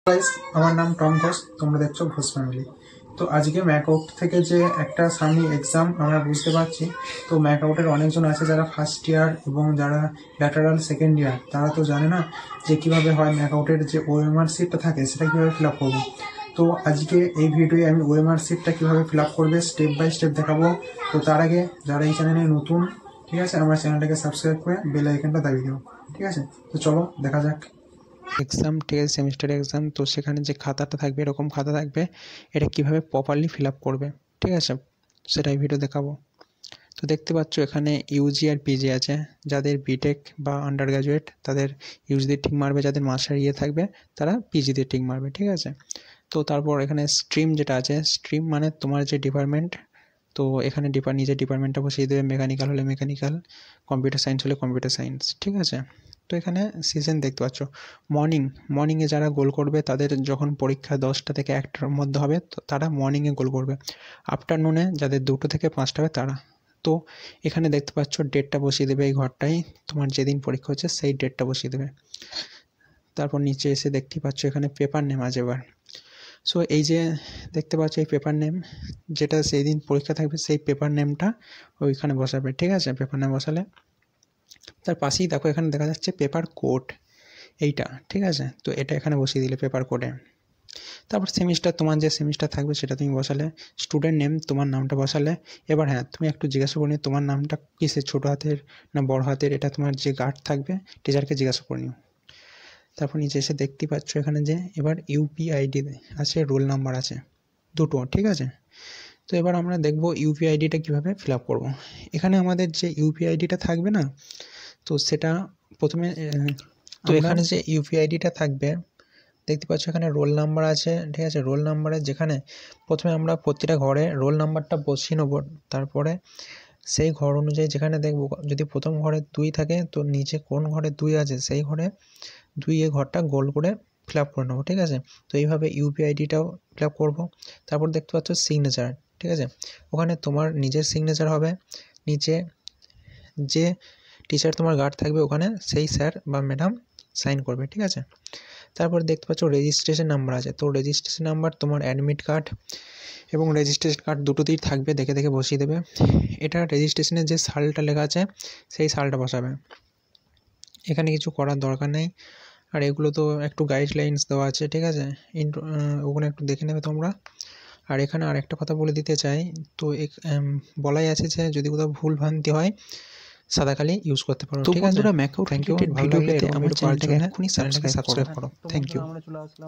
Guys, আমার নাম Tom Ghosh. তোমরা দেখছো ঘোষ ফ্যামিলি। তো আজকে ম্যাকআউট থেকে যে একটা সামনে এক্সাম আমরা বুঝতে পারছি। তো ম্যাকআউটের অনেকজন আছে যারা ফার্স্ট ইয়ার এবং যারা ল্যাটারাল সেকেন্ড ইয়ার, তারা তো জানে না যে কিভাবে হয় ম্যাকআউটের যে ওএমআর সিটটা থাকে সেটা কিভাবে ফিল আপ করবো। তো আজকে এই ভিডিওয়ে আমি ওএমআর সিটটা কিভাবে ফিল আপ করবে স্টেপ বাই স্টেপ দেখাবো। তো তার আগে যারা এই চ্যানেলে নতুন, ঠিক আছে, আমার চ্যানেলটাকে সাবস্ক্রাইব করে বেল আইকনটা দাবিয়ে দেবো। ঠিক আছে, তো চলো দেখা যাক। এক্সাম, ঠিক আছে, সেমিস্টার এক্সাম। তো সেখানে যে খাতাটা থাকবে, এরকম খাতা থাকবে, এটা কিভাবে প্রপারলি ফিল আপ করবে, ঠিক আছে, সেটাই ভিডিও দেখাবো। তো দেখতে পাচ্ছ এখানে ইউজি আর পিজি আছে। যাদের বিটেক বা আন্ডার গ্র্যাজুয়েট তাদের ইউজি দিয়ে ঠিক মারবে, যাদের মাস্টার থাকবে তারা পিজি দিয়ে ঠিক মারবে, ঠিক আছে। তো তারপর এখানে স্ট্রিম যেটা আছে, স্ট্রিম মানে তোমার যে ডিপার্টমেন্ট, তো এখানে নিজের ডিপার্টমেন্টটা বসিয়ে দেবে। মেকানিক্যাল হলে মেকানিক্যাল, কম্পিউটার সায়েন্স হলে কম্পিউটার সায়েন্স, ঠিক আছে। তো এখানে সিজন দেখতে পাচ্ছ মর্নিংয়ে যারা গোল করবে তাদের যখন পরীক্ষা 10টা থেকে 1টার মধ্যে হবে তো তারা মর্নিংয়ে গোল করবে। আফটারনুনে যাদের 2টো থেকে 5টা হবে তারা। তো এখানে দেখতে পাচ্ছ ডেটটা বসিয়ে দেবে, এই ঘরটাই তোমার যেদিন পরীক্ষা হচ্ছে সেই ডেটটা বসিয়ে দেবে। তারপর নিচে এসে দেখতেই পাচ্ছ এখানে পেপার নেম আছে এবার। সো এই যে দেখতে পাচ্ছ এই পেপার নেম, যেটা সেই দিন পরীক্ষা থাকবে সেই পেপার নেমটা ওইখানে বসাবে, ঠিক আছে। পেপার নেম বসালে তার পাশেই দেখো এখানে দেখা যাচ্ছে পেপার কোড, এইটা, ঠিক আছে। তো এটা এখানে বসিয়ে দিলে পেপার কোডে। তারপর সেমিস্টার, তোমার যে সেমিস্টার থাকবে সেটা তুমি বসালে। স্টুডেন্ট নেম, তোমার নামটা বসালে। এবার হ্যাঁ, তুমি একটু জিজ্ঞাসা করে নিও তোমার নামটা কিসের, ছোটো হাতের না বড় হাতের, এটা তোমার যে গার্ড থাকবে টিচারকে জিজ্ঞাসা করে নিও। তারপর নিচে এসে দেখতেই পাচ্ছ এখানে যে এবার ইউপিআইডি আছে, রোল নাম্বার আছে, দুটো, ঠিক আছে। তো এবার আমরা দেখব ইউপিআইডিটা কীভাবে ফিল আপ করবো। এখানে আমাদের যে ইউপিআইডিটা থাকবে না, তো সেটা প্রথমে তো এখানে যে ইউপিআইডিটা থাকবে দেখতে পাচ্ছ এখানে রোল নাম্বার আছে, ঠিক আছে। রোল নাম্বারে যেখানে প্রথমে আমরা প্রতিটা ঘরে রোল নাম্বারটা বসিয়ে নেব। তারপরে সেই ঘর অনুযায়ী যেখানে দেখব যদি প্রথম ঘরে 2 থাকে তো নিচে কোন ঘরে 2 আছে সেই ঘরে 2 এ ঘরটা গোল করে ফিল আপ করে নেবো, ঠিক আছে। তো এইভাবে ইউপিআইডিটাও ফিল আপ করবো। তারপর দেখতে পাচ্ছ সিগনেচার, ঠিক আছে। ওখানে তোমার নিজের সিগনেচার হবে, নিচে যে টিচার তোমার গার্ড থাকবে ওখানে সেই স্যার বা ম্যাডাম সাইন করবে, ঠিক আছে। তারপর দেখতে পাচ্ছ রেজিস্ট্রেশন নাম্বার আছে। তো রেজিস্ট্রেশন নাম্বার তোমার অ্যাডমিট কার্ড এবং রেজিস্ট্রেশন কার্ড দুটোতেই থাকবে, দেখে দেখে বসিয়ে দেবে। এটা রেজিস্ট্রেশনের যে সালটা লেখা আছে সেই সালটা বসাবে। এখানে কিছু করার দরকার নেই। আর এগুলো তো একটু গাইডলাইন্স দেওয়া আছে, ঠিক আছে, ওখানে একটু দেখে নেবে তোমরা। আর এখানে আরেকটা কথা বলে দিতে চাই, তো বলাই আছে যে যদি কোথাও ভুল ভ্রান্তি হয় সাদা কালি ইউজ করতে পারো, ঠিক আছে। বন্ধুরা, ম্যাকআউট থ্যাংক ইউ। রিলেটেড ভালো ভিডিও লাগলে পেতে এরকম আমার ভিডিও পাওয়ার জন্য চ্যানেলটাকে এক্ষুনি চ্যানেলটাকে সাবস্ক্রাইব সাবস্ক্রাইব করো। Thank you. আমরা চলে আসলাম।